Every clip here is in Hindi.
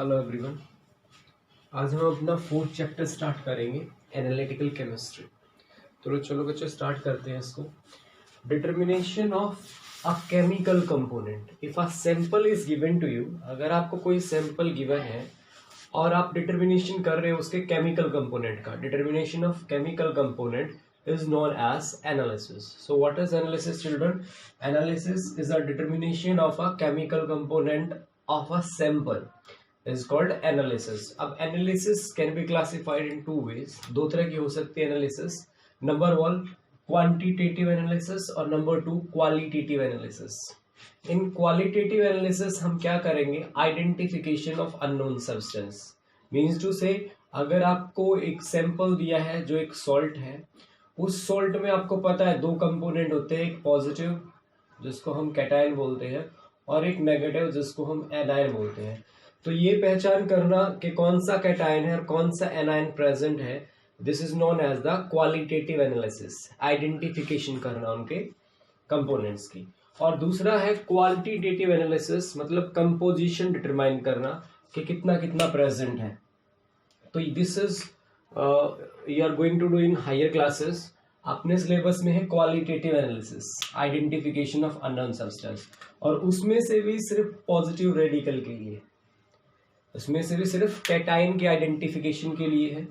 Hello everyone. आज हम अपना फोर्थ चैप्टर स्टार्ट करेंगे, एनालिटिकल केमिस्ट्री। तो चलो बच्चों स्टार्ट करते हैं इसको। Determination of a chemical component. If a sample is given to you, अगर आपको कोई सैंपल गिवन है और आप डिटर्मिनेशन कर रहे हो उसके केमिकल कंपोनेंट का, determination of chemical component is known as analysis. So what is analysis, children? Analysis is a determination of a chemical component of a sample is called analysis. अब analysis can be classified in two ways. दो तरह की हो सकती है analysis. Number one, quantitative analysis और number two, qualitative analysis. In qualitative analysis हम क्या करेंगे? Identification of unknown substance. Means to say, अगर आपको एक सैंपल दिया है जो एक सॉल्ट है, उस सॉल्ट में आपको पता है दो कंपोनेंट होते हैं, एक पॉजिटिव जिसको हम कैटायन बोलते हैं और एक नेगेटिव जिसको हम एनायन बोलते हैं। तो ये पहचान करना कि कौन सा कैटायन है और कौन सा एनायन प्रेजेंट है, this is known as the qualitative analysis. Identification करना उनके कंपोनेंट्स की। और दूसरा है क्वालिटेटिव एनालिसिस, मतलब कंपोजिशन डिटरमाइन करना कि कितना कितना प्रेजेंट है। तो this is you are going to do in higher classes. अपने सिलेबस में है qualitative analysis, identification of unknown substance, और उसमें से भी सिर्फ पॉजिटिव रेडिकल के लिए, उसमें से भी सिर्फ कैटायन के आइडेंटिफिकेशन के लिए है।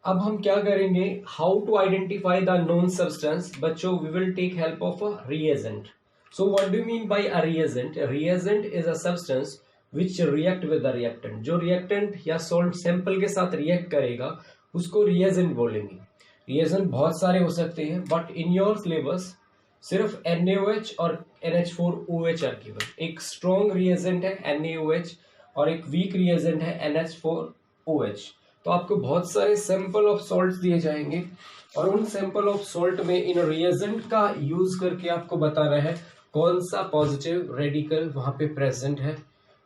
अब हम क्या करेंगे, how to identify the known substance. बच्चों we will take help of a reagent. So what do you mean by a reagent? Reagent is a substance which react with the reactant. जो रिएक्टेंट या सॉल्ट सैंपल के साथ रिएक्ट करेगा उसको रिएजेंट बोलेंगे। रिएजेंट बहुत सारे हो सकते हैं, बट इन योर सिलेबस सिर्फ NaOH और NH4OH आर गिवन। एक स्ट्रॉन्ग रिएजेंट है NaOH और एक वीक रिएजेंट है NH4OH। तो आपको बहुत सारे सैंपल ऑफ सॉल्ट्स दिए जाएंगे और उन सैंपल ऑफ सॉल्ट में इन रिएजेंट का यूज करके आपको बताना है कौन सा पॉजिटिव रेडिकल वहां पे प्रेजेंट है।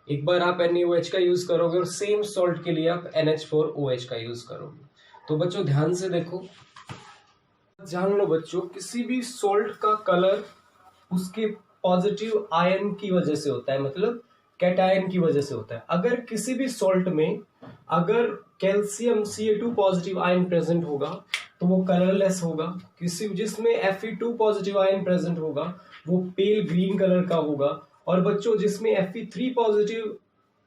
एक बार आप NaOH का यूज करोगे और सेम सॉल्ट के लिए आप NH4OH का यूज करोगे। तो बच्चों ध्यान से देखो, जान लो बच्चों, किसी भी सॉल्ट का कलर उसके पॉजिटिव आयन की वजह से होता है, मतलब कैटायन की वजह से होता है। अगर किसी भी सॉल्ट में अगर calcium Ca2 positive ion present होगा तो वो कलरलेस होगा। किसी जिसमें Fe2 पॉजिटिव आयन प्रेजेंट होगा वो पेल ग्रीन कलर का होगा। और बच्चों जिसमें Fe3 पॉजिटिव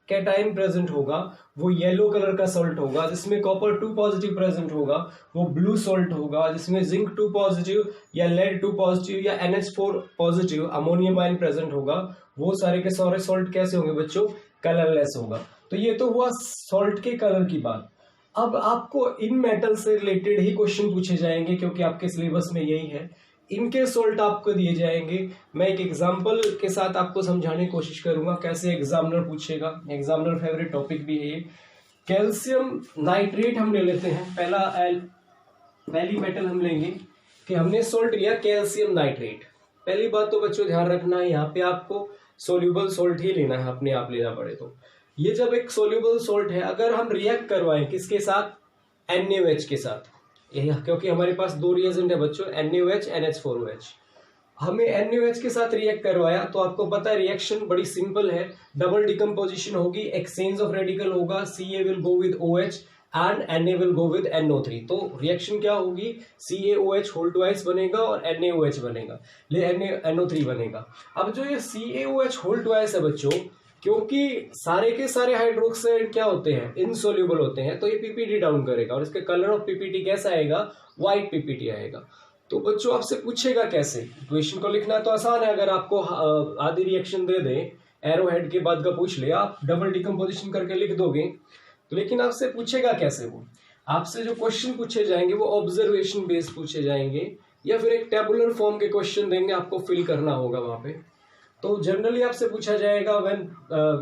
कैटायन प्रेजेंट होगा वो येलो कलर का सॉल्ट होगा। जिसमें कॉपर 2 पॉजिटिव प्रेजेंट होगा वो ब्लू सॉल्ट होगा। जिसमें जिंक 2 पॉजिटिव या लेड 2 पॉजिटिव या NH4 positive ammonium ion present होगा, वो सारे के सारे सॉल्ट कैसे होंगे बच्चों? कलरलेस होगा। तो ये तो हुआ सॉल्ट के कलर की बात। अब आपको इन मेटल से रिलेटेड ही क्वेश्चन पूछे जाएंगे क्योंकि आपके सिलेबस में यही है। इनके सॉल्ट आपको दिए जाएंगे। मैं एक एग्जांपल के साथ आपको समझाने की कोशिश करूंगा कैसे एग्जामिनर पूछेगा। एग्जामिनर फेवरेट टॉपिक भी है ये। कैल्शियम नाइट्रेट हम ले लेते हैं, पहली मेटल हम लेंगे कि हमने सॉल्ट लिया कैल्शियम नाइट्रेट। पहली बात तो बच्चों ध्यान रखना है, यहाँ पे आपको सोल्यूबल सॉल्ट ही लेना है, अपने आप लेना पड़े तो। ये जब एक सोल्यूबल सॉल्ट है, अगर हम रिएक्ट करवाएं किसके साथ? NaOH के साथ, क्योंकि हमारे पास दो रिएजेंट है बच्चों, NaOH NH4OH। हमें NaOH के साथ रिएक्ट करवाया तो आपको पता है रिएक्शन बड़ी सिंपल है, डबल डिकम्पोजिशन होगी, एक्सचेंज ऑफ रेडिकल होगा, Ca will go with OH and Na will go with NO3। तो रिएक्शन क्या होगी? CaOH होल ट्वाइस बनेगा और NaOH बनेगा, NO3 बनेगा। अब जो ये CaOH होल ट्वाइस है बच्चों, क्योंकि सारे के सारे हाइड्रोक्साइड क्या होते हैं? इनसोल्यूबल होते हैं, तो ये पीपीटी डाउन करेगा और इसके कलर ऑफ पीपीटी कैसा आएगा? व्हाइट पीपीटी आएगा। तो बच्चों आपसे पूछेगा कैसे? इक्वेशन को लिखना तो आसान है, अगर आपको आधी रिएक्शन दे दे, एरो हेड के बाद का पूछ ले, आप डबल डिकम्पोजिशन करके लिख दोगे। तो लेकिन आपसे पूछेगा कैसे? वो आपसे जो क्वेश्चन पूछे जाएंगे वो ऑब्जर्वेशन बेस्ड पूछे जाएंगे या फिर एक टेबुलर फॉर्म के क्वेश्चन देंगे, आपको फिल करना होगा वहां पे। तो जनरली आपसे पूछा जाएगा व्हेन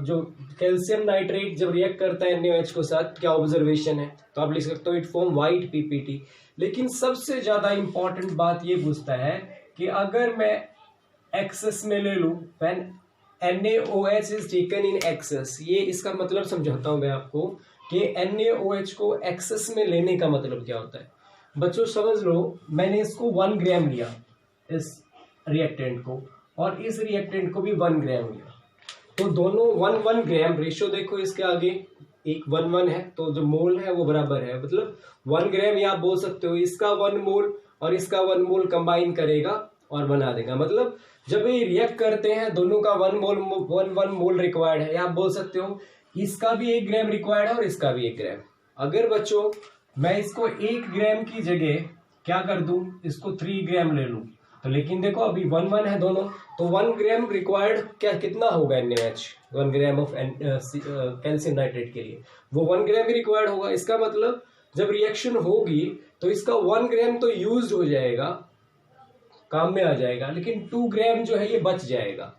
जो कैल्शियम नाइट्रेट जब रिएक्ट करता है NaOH के साथ क्या ऑब्जर्वेशन है, तो आप लिख सकते हो इट फॉर्म व्हाइट पीपीटी। लेकिन सबसे ज्यादा इंपॉर्टेंट बात ये पूछता है कि अगर मैं एक्सेस में ले लूं, when NaOH is taken in excess, ये इसका मतलब समझाता हूं मैं आपको कि NaOH को एक्सेस में लेने का मतलब क्या होता है। बच्चों समझ लो, मैंने इसको 1 ग्राम लिया, इस रिएक्टेंट को, और इस रिएक्टेंट को भी 1 ग्राम लिया। तो दोनों 1 ग्राम, रेशियो देखो इसके आगे एक 1 है, तो जो मोल है वो बराबर है, मतलब 1 ग्राम या आप बोल सकते हो इसका 1 मोल और इसका 1 मोल कंबाइन करेगा और बना देगा। मतलब जब ये रिएक्ट करते हैं दोनों का 1 मोल रिक्वायर्ड है, या आप बोल सकते हो इसका भी 1 ग्राम रिक्वायर्ड है और इसका भी 1 ग्राम। अगर बच्चों मैं इसको 1 ग्राम की जगह क्या कर दूं, इसको 3 ग्राम ले लूं, तो लेकिन देखो अभी 1 है दोनों, तो 1 ग्राम रिक्वायर्ड क्या कितना होगा NaOH, 1 gram of calcium nitrate के लिए वो 1 ग्राम ही रिक्वायर्ड होगा। इसका मतलब जब रिएक्शन होगी तो इसका 1 ग्राम तो यूज हो जाएगा, काम में आ जाएगा, लेकिन 2 ग्राम जो है ये बच जाएगा।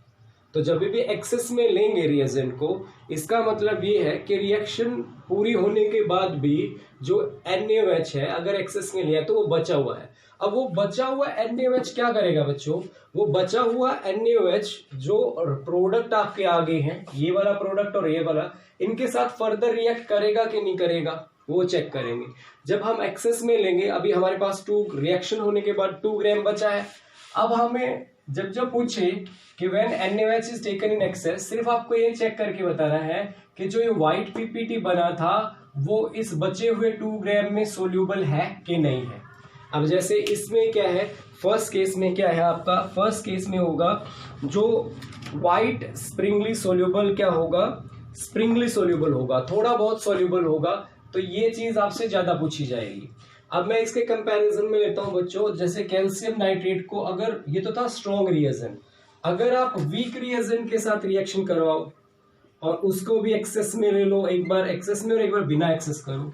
तो जब भी एक्सेस में लेंगे रिएजेंट को, इसका मतलब ये है कि रिएक्शन पूरी होने के बाद भी जो NaOH है अगर एक्सेस में लिया तो वो बचा हुआ है। अब वो बचा हुआ NaOH क्या करेगा बच्चों, वो बचा हुआ NaOH जो प्रोडक्ट आपके आगे हैं, ये वाला प्रोडक्ट और ये वाला, इनके साथ फर्दर रिएक्ट करेगा कि नहीं करेगा वो चेक करेंगे। जब हम एक्सेस में लेंगे, अभी हमारे पास 2 रिएक्शन होने के बाद 2 ग्राम बचा है। अब हमें जब पूछे कि when NaOH is taken in excess, सिर्फ आपको ये चेक करके बताना है कि जो ये व्हाइट PPT बना था वो इस बचे हुए 2 ग्राम में सोल्यूबल है कि नहीं है। अब जैसे इसमें क्या है, फर्स्ट केस में क्या है आपका, फर्स्ट केस में होगा जो व्हाइट स्प्रिंगली सोल्यूबल क्या होगा, स्प्रिंगली सोल्यूबल होगा, थोड़ा बहुत सोल्यूबल होगा, तो ये चीज आपसे ज्यादा पूछी जाएगी। अब मैं इसके कंपैरिजन में लेता हूं बच्चों, जैसे कैल्शियम नाइट्रेट को, अगर ये तो था स्ट्रॉन्ग रिएजेंट, अगर आप वीक रिएजेंट के साथ रिएक्शन करवाओ और उसको भी एक्सेस में ले लो, एक बार एक्सेस में और एक बार बिना एक्सेस करो,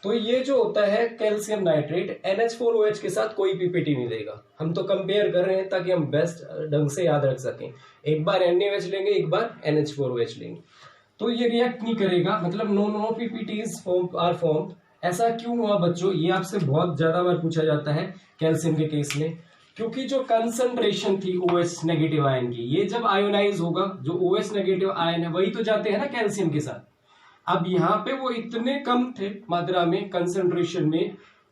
तो ये जो होता है कैल्शियम नाइट्रेट NH4OH के साथ कोई PPT नहीं देगा। हम तो कंपेयर कर रहे हैं ताकि हम बेस्ट ढंग से याद रख सकें, एक बार NaOH लेंगे एक बार NH4OH लेंगे, तो ये रिएक्ट नहीं करेगा, मतलब नो PPTs आर फॉर्म्ड। ऐसा क्यों हुआ बच्चों, ये आपसे बहुत ज्यादा बार पूछा जाता है कैल्शियम के केस में, क्योंकि जो कंसंट्रेशन थी OH नेगेटिव आयन की, ये जब आयोनाइज होगा, जो OH नेगेटिव आयन है वही तो जाते हैं ना कैल्शियम के साथ। अब यहाँ पे वो इतने कम थे मात्रा में, कंसंट्रेशन में,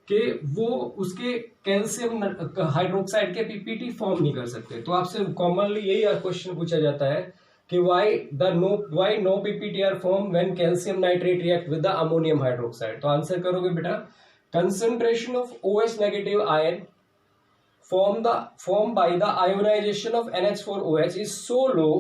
कि वो उसके कैल्शियम हाइड्रोक्साइड के PPT फॉर्म नहीं कर सकते। तो आपसे कॉमनली यही क्वेश्चन पूछा जाता है कि why no PPT are formed when calcium nitrate react with the ammonium hydroxide। तो आंसर करोगे बेटा, concentration of OH negative ion formed by the ionization of NH4OH is so low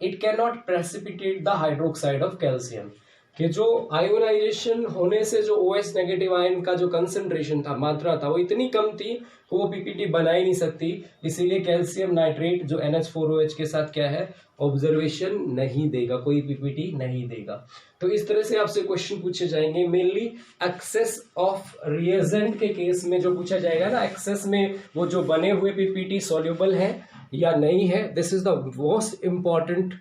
it cannot precipitate the hydroxide of calcium। कि जो आयोनाइजेशन होने से जो OH नेगेटिव आयन का जो कंसंट्रेशन था, मात्रा था, वो इतनी कम थी कि वो PPT बना ही नहीं सकती, इसीलिए कैल्शियम नाइट्रेट जो NH4OH के साथ क्या है, ऑब्जर्वेशन नहीं देगा, कोई PPT नहीं देगा। तो इस तरह से आपसे क्वेश्चन पूछे जाएंगे, मेनली एक्सेस ऑफ रिएजेंट के केस में जो पूछा जाएगा ना, एक्सेस में वो जो बने हुए PPT सॉल्युबल है या नहीं है, this is the most important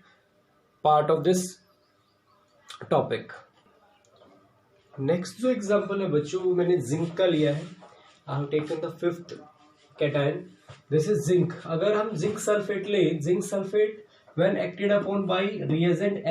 part of this topic. Next जो एग्जांपल है बच्चों वो मैंने जिंक का लिया है। I have taken the 5th cation, this is zinc. अगर हम जिंक सल्फेट ले, zinc sulphate when acted upon bye reagent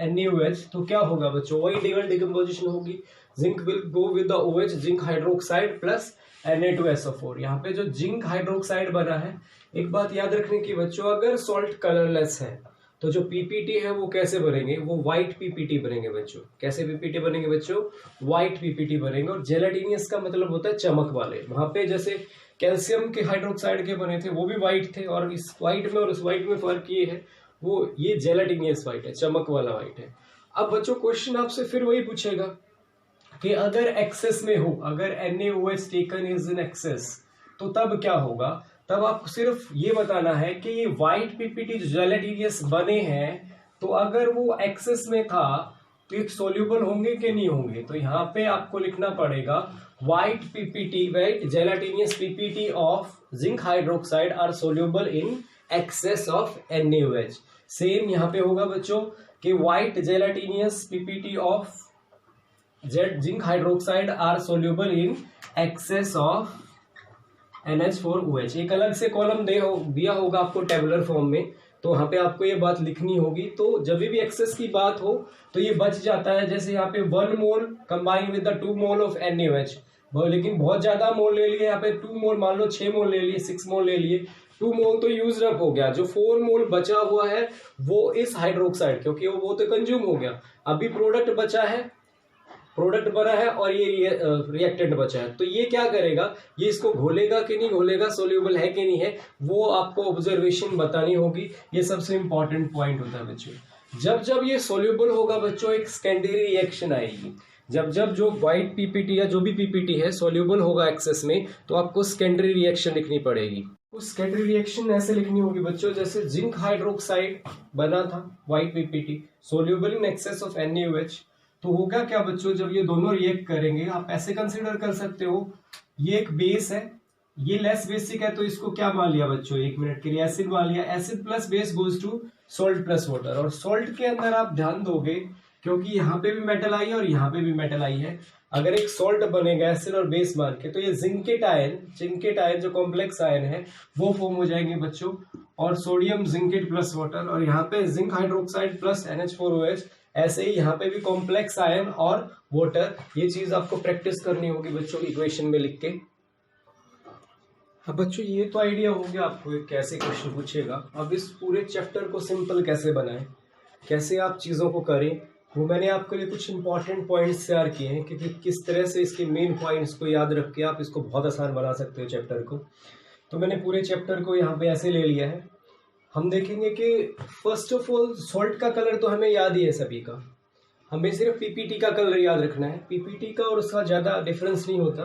NaOH, तो क्या होगा बच्चों, वही डबल डिकम्पोजिशन होगी। Zinc will go with the OH, zinc hydroxide plus Na2SO4। यहाँ पे जो जिंक हाइड्रोक्साइड बना है, एक बात याद रखने की बच्चों, अगर सॉल्ट कलरलेस है तो जो PPT है वो कैसे बनेंगे, वो व्हाइट PPT बनेंगे बच्चों। कैसे PPT बनेंगे बच्चों, व्हाइट PPT बनेंगे। और जेलाटिनियस का मतलब होता है चमक वाले। वहां पे जैसे कैल्शियम के हाइड्रोक्साइड के बने थे वो भी व्हाइट थे, और इस व्हाइट में और उस व्हाइट में फर्क ये है, वो ये जेलाटिनियस व्हाइट है, चमक वाला व्हाइट है। अब बच्चों क्वेश्चन आपसे फिर वही पूछेगा कि अगर एक्सेस में हो, अगर NaOH taken is in excess, तो तब क्या होगा। तब आपको सिर्फ ये बताना है कि ये व्हाइट PPT जो जेलाटिनियस बने हैं, तो अगर वो एक्सेस में था तो ये सोल्यूबल होंगे कि नहीं होंगे। तो यहाँ पे आपको लिखना पड़ेगा white PPT, white gelatinous PPT of zinc hydroxide are soluble in excess of NaOH। Same यहाँ पे होगा बच्चों कि white gelatinous PPT of zinc hydroxide are soluble in excess of NH4OH। एक अलग से कॉलम दिया होगा आपको टेबुलर फॉर्म में, तो वहां पे आपको ये बात लिखनी होगी। तो जब भी एक्सेस की बात हो तो ये बच जाता है। जैसे यहाँ पे 1 mole combine with the 2 mole of NaOH, लेकिन बहुत ज्यादा मोल ले लिए, यहाँ पे 2 मोल मान लो 6 मोल ले लिए, 6 मोल ले लिए, 2 मोल तो यूज अप हो गया, जो 4 मोल बचा हुआ है वो इस हाइड्रोक्साइड, क्योंकि वो तो कंज्यूम हो गया, अभी प्रोडक्ट बचा है, प्रोडक्ट बना है और ये रिएक्टेंट बचा है, तो ये क्या करेगा, ये इसको घोलेगा कि नहीं घोलेगा, सोल्यूबल है कि नहीं है, वो आपको ऑब्जर्वेशन बतानी होगी। ये सबसे इंपॉर्टेंट पॉइंट होता है बच्चों। जब जब ये सोल्यूबल होगा बच्चों, एक सेकेंडरी रिएक्शन आएगी। जब जब जो व्हाइट पीपीटी या जो भी पीपीटी है सोल्यूबल होगा एक्सेस में, तो आपको सेकेंडरी रिएक्शन लिखनी पड़ेगी। उस सेकेंडरी रिएक्शन ऐसे लिखनी होगी बच्चों, जैसे जिंक हाइड्रोक्साइड बना था white PPT, soluble in excess of NaOH, तो होगा क्या बच्चों, जब ये दोनों रिएक्ट करेंगे, आप ऐसे कंसीडर कर सकते हो, ये एक बेस है, ये लेस बेसिक है, तो इसको क्या मान लिया बच्चों, 1 मिनट के लिए एसिड मान लिया, acid plus base goes to salt plus water, और सॉल्ट के अंदर आप ध्यान दोगे, क्योंकि यहाँ पे भी मेटल आई है और यहाँ पे भी मेटल आई है, अगर एक सॉल्ट बनेगा एसिड और बेस मान के, तो ये जिंकेट आयन जो कॉम्प्लेक्स आयन है वो फॉर्म हो जाएंगे बच्चों, और सोडियम जिंकेट प्लस वाटर, और यहाँ पे जिंक हाइड्रोक्साइड प्लस NH4OH, ऐसे ही यहाँ पे भी कॉम्प्लेक्स आयन और वाटर। ये चीज आपको प्रैक्टिस करनी होगी बच्चों इक्वेशन में लिख के। अब बच्चों ये तो आइडिया हो गया आपको कैसे क्वेश्चन पूछेगा। अब इस पूरे चैप्टर को सिंपल कैसे बनाएं, कैसे आप चीजों को करें, वो मैंने आपके लिए कुछ इंपॉर्टेंट पॉइंट्स तैयार किए हैं कि किस तरह से इसके मेन पॉइंट्स को याद रख के आप इसको बहुत आसान बना सकते हो चैप्टर को। तो मैंने पूरे चैप्टर को यहाँ पे ऐसे ले लिया है। हम देखेंगे कि फर्स्ट ऑफ ऑल सॉल्ट का कलर तो हमें याद ही है सभी का, हमें सिर्फ पीपीटी का कलर याद रखना है, पीपीटी का और उसका ज़्यादा डिफरेंस नहीं होता।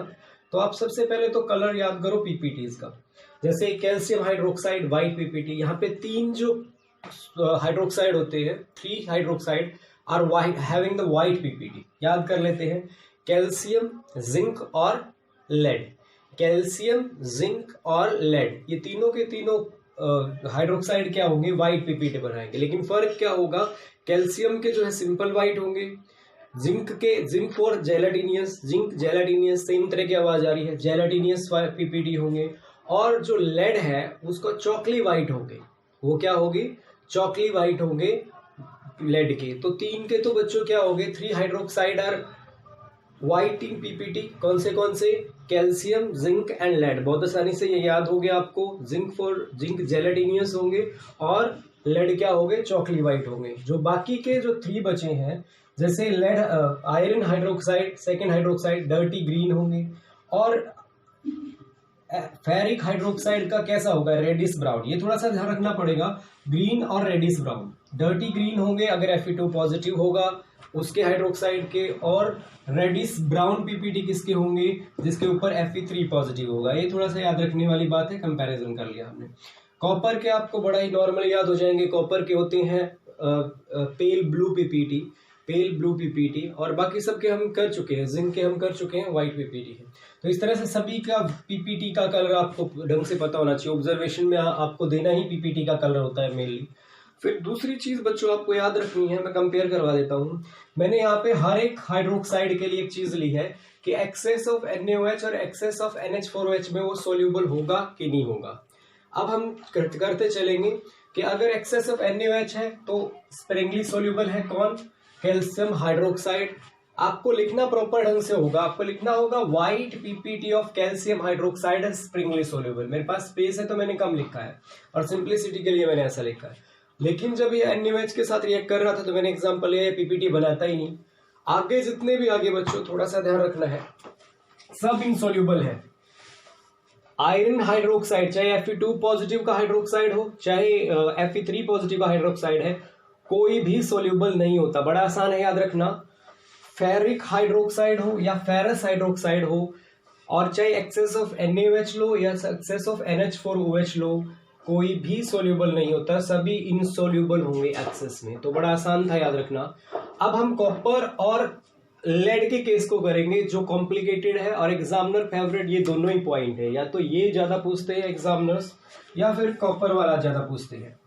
तो आप सबसे पहले तो कलर याद करो पीपीटीज का, जैसे कैल्शियम हाइड्रोक्साइड व्हाइट पीपीटी, यहाँ पे 3 जो हाइड्रोक्साइड होते हैं, 3 hydroxide are white having the white PPT, याद कर लेते हैं, कैल्शियम जिंक और लेड, कैल्शियम जिंक और लेड, ये तीनों के तीनों हाइड्रोक्साइड क्या होंगे, व्हाइट पीपीटी बनाएंगे। लेकिन फर्क क्या होगा, कैल्शियम के जो है सिंपल व्हाइट होंगे, जिंक फॉर जेलाटिनियस, जिंक जेलाटिनियस, सेम तरह की आवाज आ रही है, जेलाटिनियस पीपीटी होंगे, और जो लेड है उसको चॉकली व्हाइट होंगे, वो क्या होगी, चॉकली व्हाइट होंगे लेड के। तो 3 के तो बच्चों क्या होंगे, 3 hydroxide are white in PPT, कौन से कैल्शियम जिंक एंड लेड, बहुत आसानी से ये याद हो गया आपको, जिंक जेलाटिनियस होंगे और लेड क्या होंगे, चॉकली व्हाइट होंगे। जो बाकी के जो 3 बचे हैं, जैसे lead iron hydroxide second hydroxide dirty green होंगे, और फेरिक हाइड्रोक्साइड का कैसा होगा, रेडिश ब्राउन। ये थोड़ा सा ध्यान रखना पड़ेगा, ग्रीन और रेडिश ब्राउन, डर्टी ग्रीन होंगे अगर Fe2 पॉजिटिव होगा उसके हाइड्रोक्साइड के, और रेडिश ब्राउन पीपीटी किसके होंगे, जिसके ऊपर Fe3 पॉजिटिव होगा। ये थोड़ा सा याद रखने वाली बात है, कंपैरिजन कर लिया हमने। कॉपर के आपको बड़ा ही नॉर्मल याद हो जाएंगे, कॉपर के होते हैं पेल ब्लू पीपीटी, और बाकी सबके हम कर चुके हैं, जिंक के हम कर चुके हैं, व्हाइट पीपीटी है। तो इस तरह से सभी का पीपीटी का कलर आपको ढंग से पता होना चाहिए, ऑब्जर्वेशन में आपको देना ही पीपीटी का कलर होता है मेनली। फिर दूसरी चीज बच्चों आपको याद रखनी है, मैं कंपेयर करवा देता हूँ। मैंने यहाँ पे हर एक हाइड्रोक्साइड के लिए एक चीज ली है कि एक्सेस ऑफ NaOH और एक्सेस ऑफ NH4OH में वो सोल्यूबल होगा कि नहीं होगा। अब हम करते चलेंगे कि अगर एक्सेस ऑफ NaOH है तो स्प्रिंगली सोल्यूबल है कौन, कैल्शियम हाइड्रोक्साइड। आपको लिखना प्रॉपर ढंग से होगा, आपको लिखना होगा white PPT of calcium hydroxide Sprüngli soluble. मेरे पास स्पेस है तो मैंने कम लिखा है, और सिंप्लिसिटी के लिए मैंने ऐसा लिखा है। लेकिन जब ये NaOH के साथ रिएक्ट कर रहा था तो मैंने एग्जांपल लिया, पीपीटी बनाता ही नहीं। आगे जितने भी आगे बच्चों थोड़ा सा ध्यान रखना है, सब इनसोल्यूबल है। आयरन हाइड्रोक्साइड, चाहे Fe2 पॉजिटिव का हाइड्रोक्साइड हो, चाहे Fe3 पॉजिटिव का हाइड्रोक्साइड है, कोई भी सोल्यूबल नहीं होता। बड़ा आसान है याद रखना, फेरिक हाइड्रोक्साइड हो या फेरस हाइड्रोक्साइड हो, और चाहे एक्सेस ऑफ NaOH लो या एक्सेस ऑफ NH4OH लो, कोई भी सोल्यूबल नहीं होता, सभी इनसोल्यूबल होंगे एक्सेस में। तो बड़ा आसान था याद रखना। अब हम कॉपर और लेड के केस को करेंगे जो कॉम्प्लिकेटेड है, और एग्जामिनर फेवरेट ये दोनों ही पॉइंट है, या तो ये ज्यादा पूछते हैं एग्जामिनर्स, या फिर कॉपर वाला ज्यादा पूछते हैं।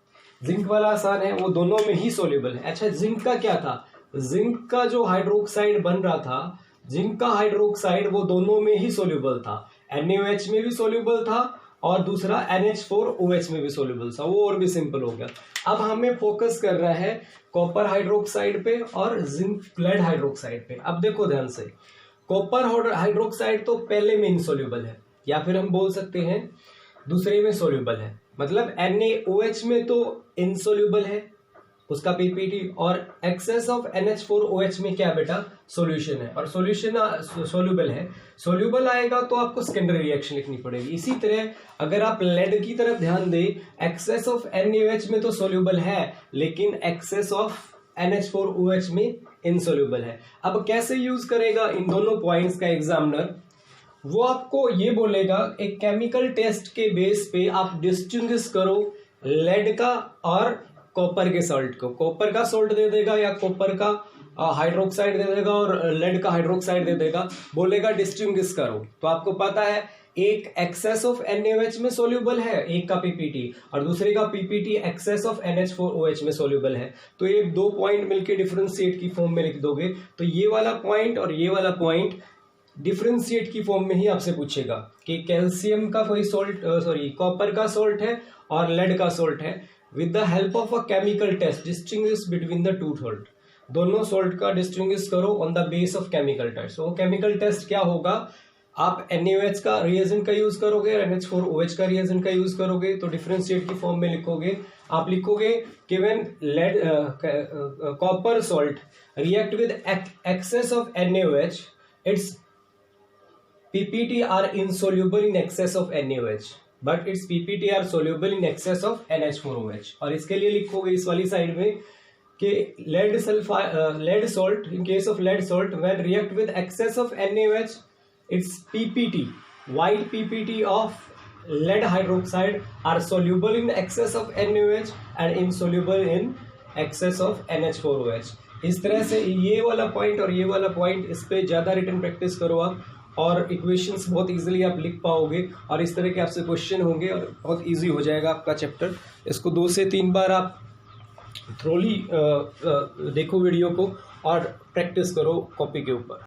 जिंक वाला आसान है, वो दोनों में ही सोल्यूबल है। अच्छा, जिंक का क्या था, जिंक का जो हाइड्रोक्साइड बन रहा था, जिंक का हाइड्रोक्साइड वो दोनों में ही सोल्यूबल था, NaOH में भी सोल्यूबल था और दूसरा NH4OH में भी सोल्यूबल था, वो और भी सिंपल हो गया। अब हमें फोकस कर रहा है कॉपर हाइड्रोक्साइड पे और जिंक लेड हाइड्रोक्साइड पे। अब देखो ध्यान से, कॉपर हाइड्रोक्साइड तो पहले में इनसोल्यूबल है, या फिर हम बोल सकते हैं दूसरे में सोल्यूबल है। मतलब NaOH में तो इनसोल्यूबल है उसका पीपीटी, और एक्सेस ऑफ NH4OH में क्या बेटा सॉल्यूशन है, और सॉल्यूशन सोल्यूबल है। सोल्यूबल आएगा तो आपको सेकेंडरी रिएक्शन लिखनी पड़ेगी। इसी तरह अगर आप लेड की तरफ ध्यान दें, एक्सेस ऑफ NaOH में तो सोल्यूबल है लेकिन एक्सेस ऑफ NH4OH में इनसोल्यूबल है। अब कैसे यूज करेगा इन दोनों पॉइंट्स का एग्जामिनर, वो आपको ये बोलेगा एक केमिकल टेस्ट के बेस पे आप डिस्टिंग्विश करो लेड का और कॉपर के सॉल्ट को। कॉपर का सॉल्ट दे देगा या कॉपर का हाइड्रोक्साइड दे देगा और लेड का हाइड्रोक्साइड दे देगा, बोलेगा डिस्टिंग्विश करो। तो आपको पता है एक एक्सेस ऑफ NaOH में सोल्यूबल है, एक का पीपीटी, और दूसरे का पीपीटी एक्सेस ऑफ NH4OH में सोल्यूबल है। तो ये दो पॉइंट मिलके डिफरेंशिएट की फॉर्म में लिख दोगे, तो ये वाला पॉइंट और ये वाला पॉइंट डिफरेंशिएट की फॉर्म में ही आपसे पूछेगा कि कैल्शियम का कोई सॉल्ट कॉपर का सॉल्ट है और लेड का सॉल्ट है, with the help of a chemical test distinguish between the two salt. दोनों सॉल्ट का डिस्टिंग्विश करो on the base of chemical test. वो केमिकल टेस्ट क्या होगा, आप NaOH का रिएजेंट का यूज करोगे और NH4OH का रिएजेंट का यूज करोगे, तो डिफरेंशिएट की फॉर्म में लिखोगे, आप लिखोगे कि when lead copper salt react with excess of NaOH, it's PPT are insoluble in excess of NaOH, but its PPT are soluble in excess of NH4OH। और इसके लिए लिखोगे इस वाली साइड में कि lead salt in case of lead salt when react with excess of NaOH, its PPT white PPT of lead hydroxide are soluble in excess of NaOH and insoluble in excess of NH4OH। इस तरह से ये वाला पॉइंट और ये वाला पॉइंट, इस पे ज्यादा रिटन प्रैक्टिस करो आप, और इक्वेशंस बहुत इजीली आप लिख पाओगे, और इस तरह के आपसे क्वेश्चन होंगे और बहुत इजी हो जाएगा आपका चैप्टर। इसको 2 से 3 बार आप थ्रोली देखो वीडियो को और प्रैक्टिस करो कॉपी के ऊपर।